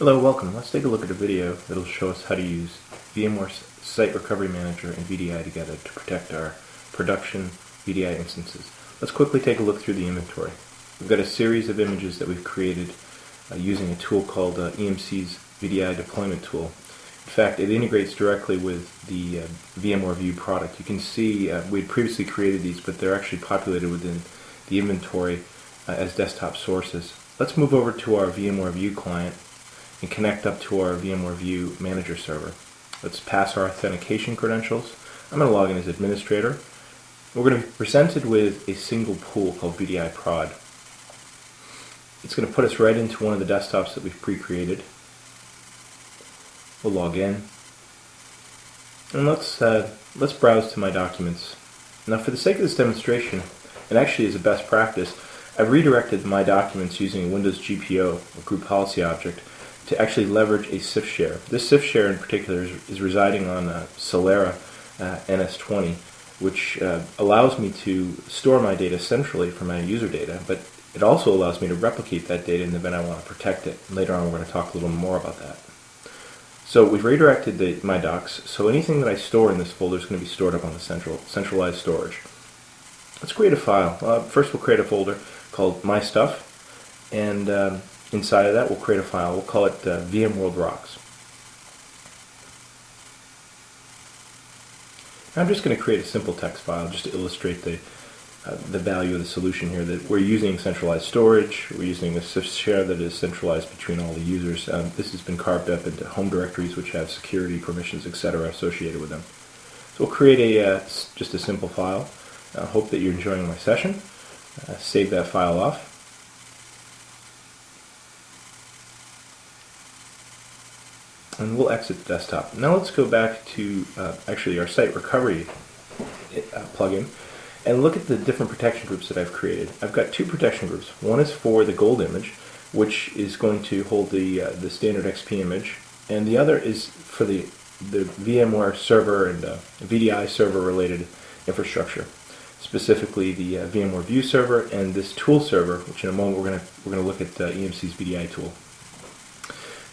Hello, welcome. Let's take a look at a video that will show us how to use VMware Site Recovery Manager and VDI together to protect our production VDI instances. Let's quickly take a look through the inventory. We've got a series of images that we've created using a tool called EMC's VDI Deployment tool. In fact, it integrates directly with the VMware View product. You can see we had previously created these, but they're actually populated within the inventory as desktop sources. Let's move over to our VMware View client and connect up to our VMware View Manager server. Let's pass our authentication credentials. I'm going to log in as administrator. We're going to be presented with a single pool called VDI Prod. It's going to put us right into one of the desktops that we've pre-created. We'll log in, and let's browse to my documents. Now, for the sake of this demonstration, and actually as a best practice, I've redirected my documents using a Windows GPO, a group policy object, to actually leverage a CIF share. This CIF share in particular is residing on Solera NS20, which allows me to store my data centrally for my user data, but it also allows me to replicate that data in the event I want to protect it. Later on we're going to talk a little more about that. So we've redirected my docs, so anything that I store in this folder is going to be stored up on the centralized storage. Let's create a file. First we'll create a folder called My Stuff, and inside of that we'll create a file. We'll call it VMworld Rocks. Now I'm just going to create a simple text file just to illustrate the value of the solution here, that we're using centralized storage, we're using a CIF share that is centralized between all the users. This has been carved up into home directories which have security, permissions, etc. associated with them. So we'll create just a simple file. I hope that you're enjoying my session. Save that file off. And we'll exit the desktop. Now let's go back to actually our site recovery plugin and look at the different protection groups that I've created. I've got two protection groups. One is for the gold image, which is going to hold the standard XP image, and the other is for the VMware server and VDI server related infrastructure, specifically the VMware View server and this tool server, which in a moment we're going to look at EMC's VDI tool.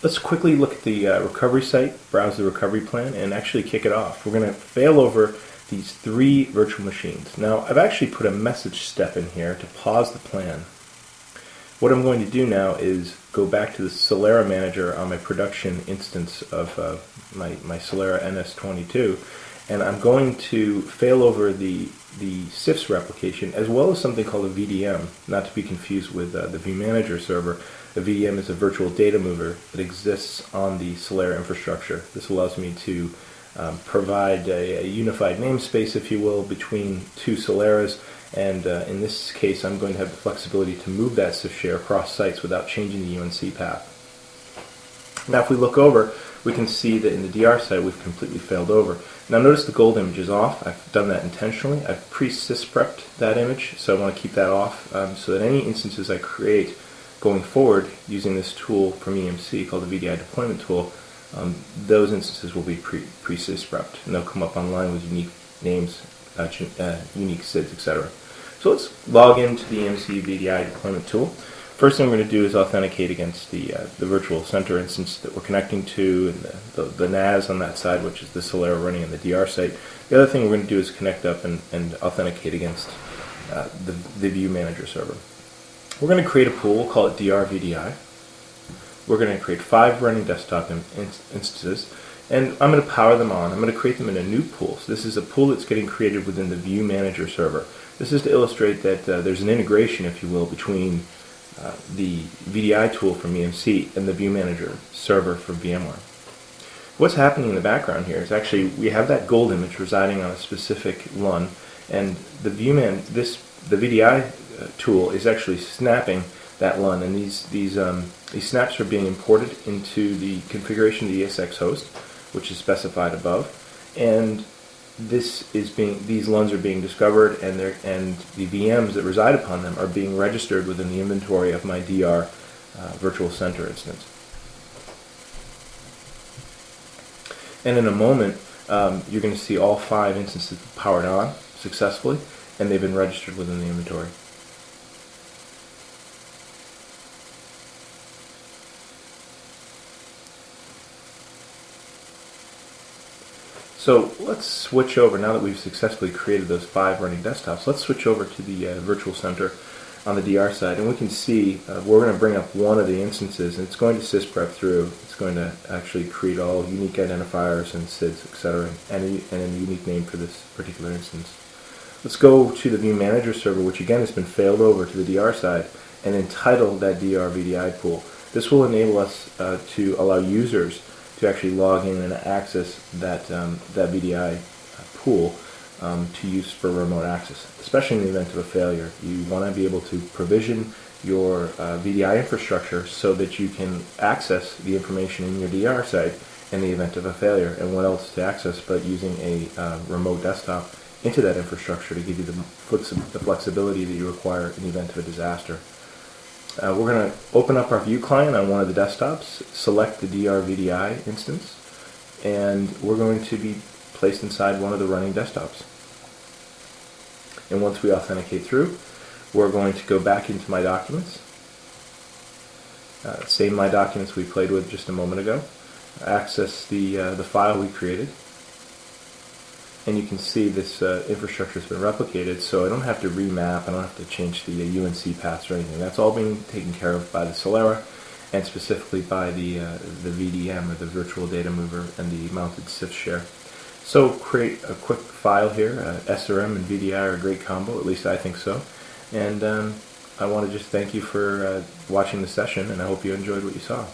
Let's quickly look at the recovery site, browse the recovery plan, and actually kick it off. We're going to fail over these 3 virtual machines. Now, I've actually put a message step in here to pause the plan. What I'm going to do now is go back to the Solera Manager on my production instance of my Solera NS22, and I'm going to fail over the CIFS replication as well as something called a VDM, not to be confused with the vManager server. The VDM is a virtual data mover that exists on the Solera infrastructure. This allows me to provide a unified namespace, if you will, between two Soleras, and in this case I'm going to have the flexibility to move that CIF share across sites without changing the UNC path. Now if we look over, we can see that in the DR site we've completely failed over. Now notice the gold image is off. I've done that intentionally. I've pre-sysprepped that image, so I want to keep that off so that any instances I create going forward using this tool from EMC called the VDI Deployment tool, those instances will be pre-sysprepped, and they'll come up online with unique names, unique SIDs, etc. So let's log into the EMC VDI Deployment tool. First thing we're going to do is authenticate against the virtual center instance that we're connecting to, and the NAS on that side, which is the Solera running in the DR site. The other thing we're going to do is connect up and authenticate against the View Manager server. We're going to create a pool, we'll call it DR VDI. We're going to create 5 running desktop instances, and I'm going to power them on. I'm going to create them in a new pool. So this is a pool that's getting created within the View Manager server. This is to illustrate that there's an integration, if you will, between the VDI tool from EMC and the View Manager server from VMware. What's happening in the background here is actually we have that gold image residing on a specific LUN, and the VDI tool is actually snapping that LUN, and these snaps are being imported into the configuration of the ESX host, which is specified above, and these LUNs are being discovered, and the VMs that reside upon them are being registered within the inventory of my DR virtual center instance. And in a moment, you're going to see all 5 instances powered on successfully, and they've been registered within the inventory. So let's switch over, now that we've successfully created those 5 running desktops, let's switch over to the virtual center on the DR side, and we can see we're going to bring up one of the instances, and it's going to sysprep through. It's going to actually create all unique identifiers and SIDs, etc., and a unique name for this particular instance. Let's go to the View Manager server, which again has been failed over to the DR side, and entitle that DR VDI pool. This will enable us to allow users to actually log in and access that VDI pool to use for remote access, especially in the event of a failure. You want to be able to provision your VDI infrastructure so that you can access the information in your DR site in the event of a failure. And what else to access but using a remote desktop into that infrastructure to give you the flexibility that you require in the event of a disaster. We're going to open up our View client on one of the desktops, select the DR VDI instance, and we're going to be placed inside one of the running desktops. And once we authenticate through, we're going to go back into My Documents, same My Documents we played with just a moment ago, access the file we created, and you can see this infrastructure has been replicated, so I don't have to remap, I don't have to change the UNC paths or anything. That's all being taken care of by the Solera, and specifically by the VDM, or the Virtual Data Mover, and the mounted CIF share. So create a quick file here. SRM and VDI are a great combo, at least I think so. And I want to just thank you for watching the session, and I hope you enjoyed what you saw.